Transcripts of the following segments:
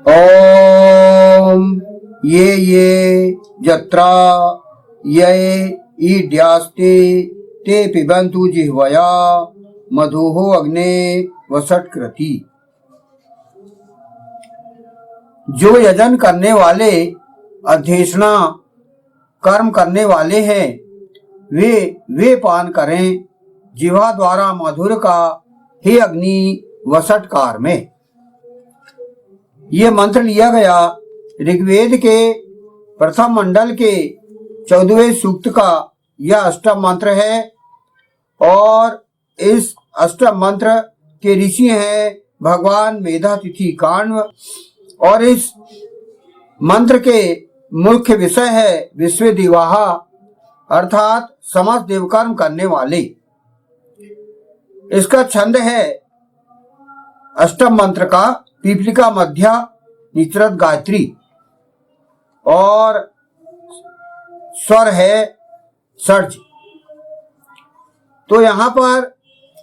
ओम ये यत्रा ये ईड्यास्ते ते पिबन्तु जिह्वया मधुः अग्ने वसत्कृति। जो यजन करने वाले अध्येषणा कर्म करने वाले हैं वे पान करें जिह्वा द्वारा मधुर का, हे अग्नि वसटकार में। ये मंत्र लिया गया ऋग्वेद के प्रथम मंडल के 14वें सूक्त का यह अष्टम मंत्र है और इस अष्टम मंत्र के ऋषि हैं भगवान मेधातिथि काण्व और इस मंत्र के मुख्य विषय है विश्व दिवाहा अर्थात समस्त देवकर्म करने वाले। इसका छंद है अष्टम मंत्र का पीपलिका मध्या निचरत गायत्री और स्वर है सर्ज। तो यहाँ पर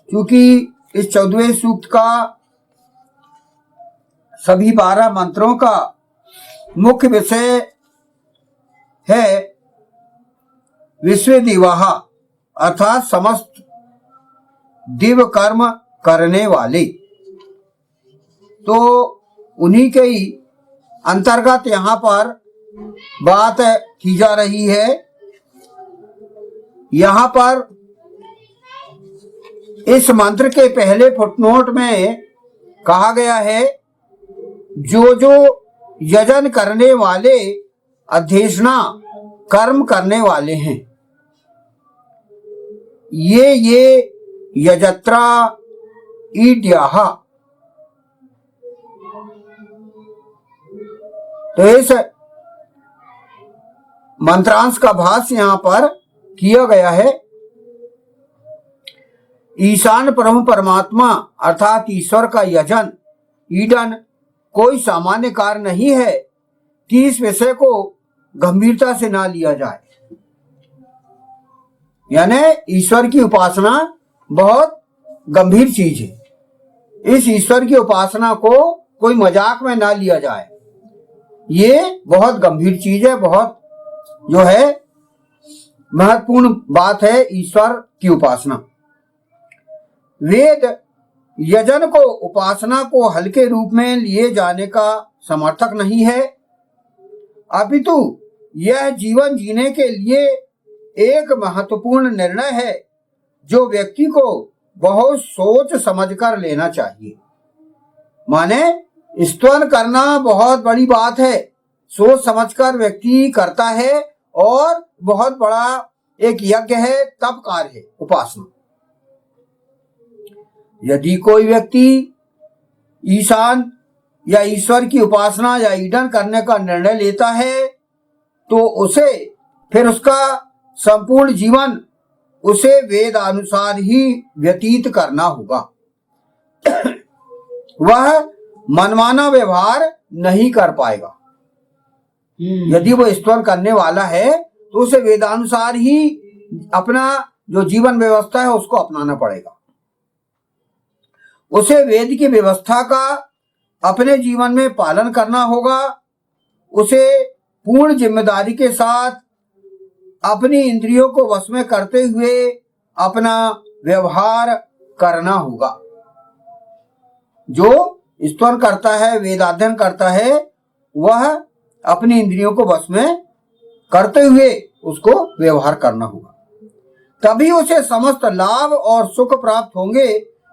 क्योंकि इस 14वें सूक्त का सभी 12 मंत्रों का मुख्य विषय है विश्व दिवाहा अर्थात समस्त दिव्य कर्म करने वाले, तो उन्हीं के ही अंतर्गत यहाँ पर बात की जा रही है। यहाँ पर इस मंत्र के पहले फुटनोट में कहा गया है जो यजन करने वाले अध्येषणा कर्म करने वाले हैं ये यजत्रा ईड्याः। तो इस मंत्रांश का भाष्य यहाँ पर किया गया है। ईशान ब्रह्म परमात्मा अर्थात ईश्वर का यजन ईडन कोई सामान्य कार्य नहीं है कि इस विषय को गंभीरता से ना लिया जाए। यानी ईश्वर की उपासना बहुत गंभीर चीज है। इस ईश्वर की उपासना को कोई मजाक में ना लिया जाए। ये बहुत गंभीर चीज है, बहुत जो है महत्वपूर्ण बात है ईश्वर की उपासना। वेद यजन को उपासना को हल्के रूप में लिए जाने का समर्थक नहीं है, अपितु यह जीवन जीने के लिए एक महत्वपूर्ण निर्णय है जो व्यक्ति को बहुत सोच समझकर लेना चाहिए। माने स्तवन करना बहुत बड़ी बात है, सोच समझकर व्यक्ति करता है और बहुत बड़ा एक यज्ञ है, तप कार्य है उपासना। यदि कोई व्यक्ति ईशान या ईश्वर की उपासना या ईडन करने का निर्णय लेता है तो उसे फिर उसका संपूर्ण जीवन उसे वेद अनुसार ही व्यतीत करना होगा। वह मनमाना व्यवहार नहीं कर पाएगा। यदि वो स्तवन करने वाला है तो उसे वेदानुसार ही अपना जो जीवन व्यवस्था है उसको अपनाना पड़ेगा। उसे वेद की व्यवस्था का अपने जीवन में पालन करना होगा। उसे पूर्ण जिम्मेदारी के साथ अपनी इंद्रियों को वश में करते हुए अपना व्यवहार करना होगा। जो स्तवन करता है, वेदाध्ययन करता है, वह अपनी इंद्रियों को वश में करते हुए उसको व्यवहार करना होगा। तभी उसे समस्त लाभ और सुख प्राप्त होंगे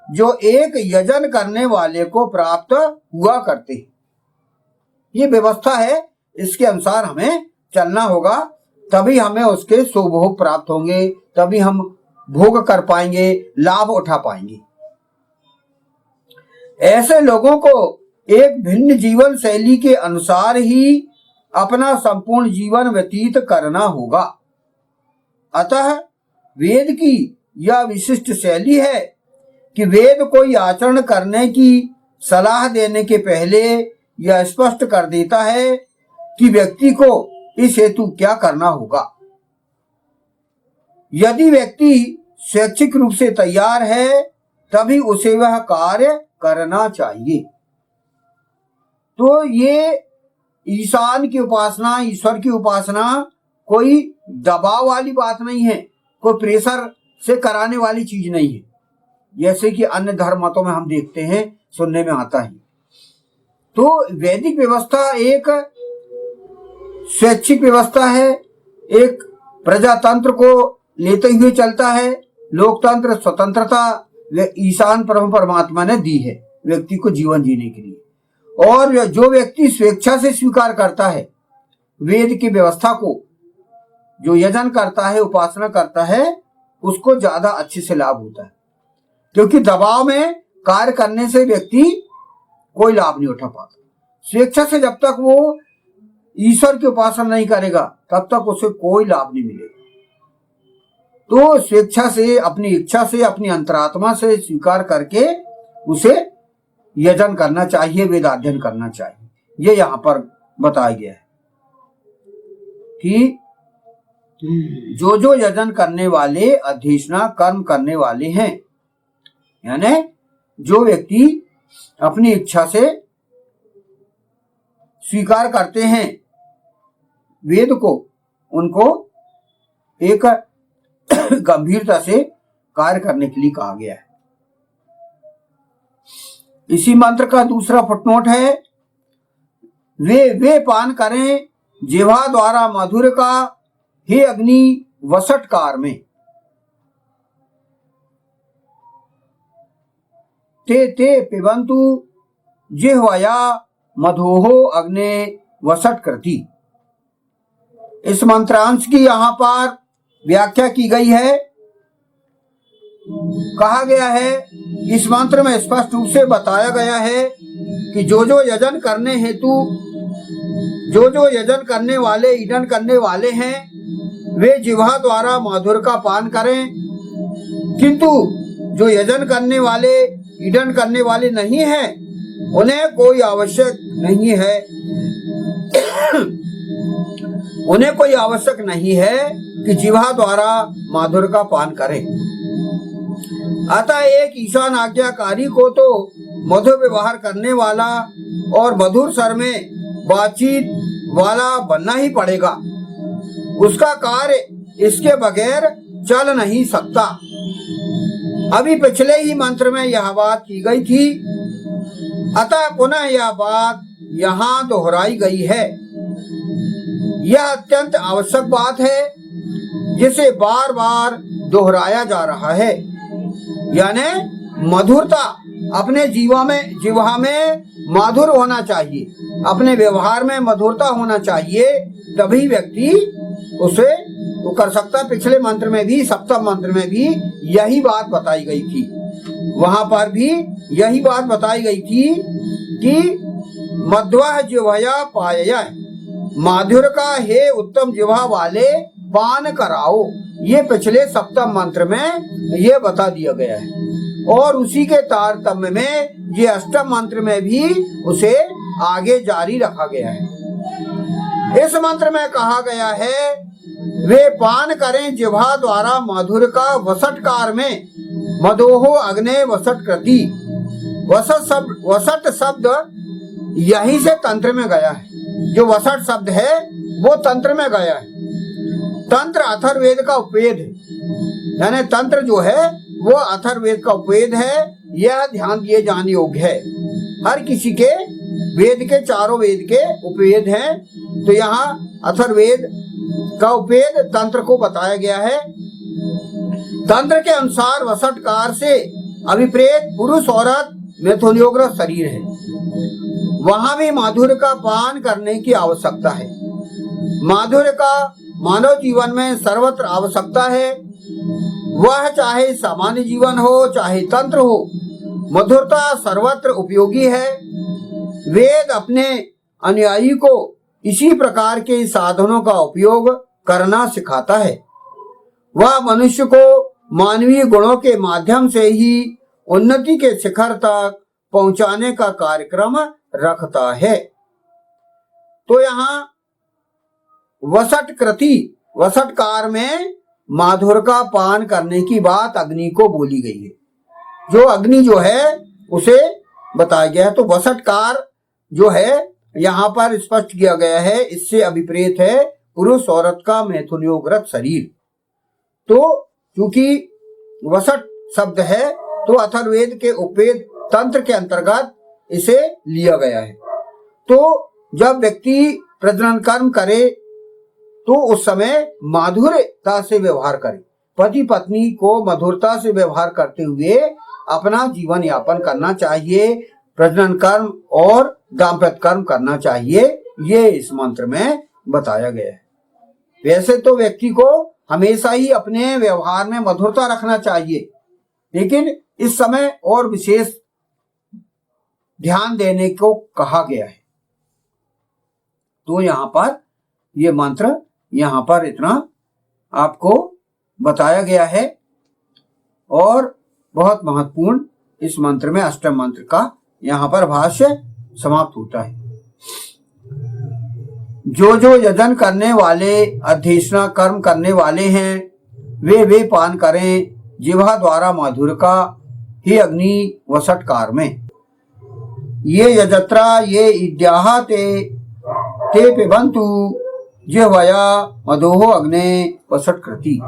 जो एक यजन करने वाले को प्राप्त हुआ करते हैं। ये व्यवस्था है, इसके अनुसार हमें चलना होगा, तभी हमें उसके सुभोग प्राप्त होंगे, तभी हम भोग कर पाएंगे, लाभ उठा पाएंगे। ऐसे लोगों को एक भिन्न जीवन शैली के अनुसार ही अपना संपूर्ण जीवन व्यतीत करना होगा। अतः वेद की यह विशिष्ट शैली है कि वेद कोई आचरण करने की सलाह देने के पहले यह स्पष्ट कर देता है कि व्यक्ति को इस हेतु क्या करना होगा। यदि व्यक्ति शैक्षिक रूप से तैयार है तभी उसे वह कार्य करना चाहिए। तो ये ईशान की उपासना, ईश्वर की उपासना कोई दबाव वाली बात नहीं है, कोई प्रेशर से कराने वाली चीज नहीं है, जैसे कि अन्य धर्म मतों में हम देखते हैं, सुनने में आता है। तो वैदिक व्यवस्था एक स्वैच्छिक व्यवस्था है, एक प्रजातंत्र को लेते हुए चलता है। लोकतंत्र, स्वतंत्रता ईशान परमात्मा ने दी है व्यक्ति को जीवन जीने के लिए। और जो व्यक्ति स्वेच्छा से स्वीकार करता है वेद की व्यवस्था को, जो यजन करता है, उपासना करता है, उसको ज्यादा अच्छे से लाभ होता है। क्योंकि दबाव में कार्य करने से व्यक्ति कोई लाभ नहीं उठा पाता। स्वेच्छा से जब तक वो ईश्वर की उपासना नहीं करेगा तब तक उसे कोई लाभ नहीं मिलेगा। तो स्वेच्छा से, अपनी इच्छा से, अपनी अंतरात्मा से स्वीकार करके उसे यजन करना चाहिए, वेदाध्ययन करना चाहिए। ये यहाँ पर बताया गया है कि जो यजन करने वाले अध्येषणा कर्म करने वाले हैं, यानी जो व्यक्ति अपनी इच्छा से स्वीकार करते हैं वेद को, उनको एक गंभीरता से कार्य करने के लिए कहा गया है। इसी मंत्र का दूसरा फुटनोट है, वे पान करें जिह्वा द्वारा मधुर का, हे अग्नि वसटकार में। ते पिबंतु जिह्वया मधोहो अग्ने वसटकृति। इस मंत्रांश की यहाँ पर व्याख्या की गई है। कहा गया है, इस मंत्र में स्पष्ट रूप से बताया गया है कि जो यजन करने हेतु, जो यजन करने वाले, ईडन करने वाले हैं, वे जिह्वा द्वारा मधुर का पान करें। किंतु जो यजन करने वाले, ईडन करने वाले नहीं हैं, उन्हें कोई आवश्यक नहीं है उन्हें कोई आवश्यक नहीं है कि जिह्वा द्वारा माधुर का पान करें। अतः एक ईशान आज्ञाकारी को तो मधुर व्यवहार करने वाला और मधुर स्वर में बातचीत वाला बनना ही पड़ेगा। उसका कार्य इसके बगैर चल नहीं सकता। अभी पिछले ही मंत्र में यह बात की गई थी, अतः पुनः यह बात यहाँ दोहराई गई है। यह अत्यंत आवश्यक बात है जिसे बार बार दोहराया जा रहा है, यानी मधुरता अपने जिह्वा में माधुर होना चाहिए, अपने व्यवहार में मधुरता होना चाहिए, तभी व्यक्ति उसे वो कर सकता। पिछले मंत्र में भी, सप्तम मंत्र में भी यही बात बताई गई थी। वहां पर भी यही बात बताई गई थी कि मध्वः जिह्वया पायय, माधुर का हे उत्तम जिह्वा वाले पान कराओ। ये पिछले सप्तम मंत्र में ये बता दिया गया है। और उसी के तारतम्य में ये अष्टम मंत्र में भी उसे आगे जारी रखा गया है। इस मंत्र में कहा गया है, वे पान करें जिह्वा द्वारा मधुर का वसटकार में, मदोहो अग्ने वसटकृति। वसट शब्द यहीं से तंत्र में गया है। जो वसट शब्द है वो तंत्र में गया है। तंत्र अथर्ववेद का उपवेद है, यानी तंत्र जो है वो अथर्ववेद का उपवेद है। यह ध्यान दिए जाने योग्य है। हर किसी के वेद के, चारों वेद के उपवेद हैं, तो यहाँ अथर्ववेद का उपवेद तंत्र को बताया गया है। तंत्र के अनुसार वसटकार से अभिप्रेत पुरुष औरत मिथुनयोग्र शरीर है। वहां भी माधुर्य का पान करने की आवश्यकता है। माधुर्य का मानव जीवन में सर्वत्र आवश्यकता है, वह चाहे सामान्य जीवन हो चाहे तंत्र हो। मधुरता सर्वत्र उपयोगी है। वेद अपने अनुयायी को इसी प्रकार के साधनों का उपयोग करना सिखाता है। वह मनुष्य को मानवीय गुणों के माध्यम से ही उन्नति के शिखर तक पहुंचाने का कार्यक्रम रखता है। तो यहाँ वसटकृति, वसटकार में माधुर का पान करने की बात अग्नि को बोली गई है। जो अग्नि जो है उसे बताया गया है। तो वसटकार जो है यहाँ पर स्पष्ट किया गया है, इससे अभिप्रेत है पुरुष औरत का मैथुन योगरत शरीर। तो चूंकि वसट शब्द है तो अथर्ववेद के उपवेद तंत्र के अंतर्गत इसे लिया गया है। तो जब व्यक्ति प्रजनन कर्म करे तो उस समय माधुर्यता से व्यवहार करे, पति पत्नी को मधुरता से व्यवहार करते हुए अपना जीवन यापन करना चाहिए, प्रजनन कर्म और दाम्पत्य कर्म करना चाहिए, ये इस मंत्र में बताया गया है। वैसे तो व्यक्ति को हमेशा ही अपने व्यवहार में मधुरता रखना चाहिए, लेकिन इस समय और विशेष ध्यान देने को कहा गया है। तो यहाँ पर ये मंत्र यहाँ पर इतना आपको बताया गया है और बहुत महत्वपूर्ण इस मंत्र में अष्टम मंत्र का यहाँ पर भाष्य समाप्त होता है। जो यजन करने वाले अध्येषणा कर्म करने वाले हैं वे पान करें जिह्वा द्वारा मधुर का ही अग्नि वसटकार में। ये यजत्रा ये इद्याह ते पिबंतु जिह्वया मधोः अग्ने वसटकृति।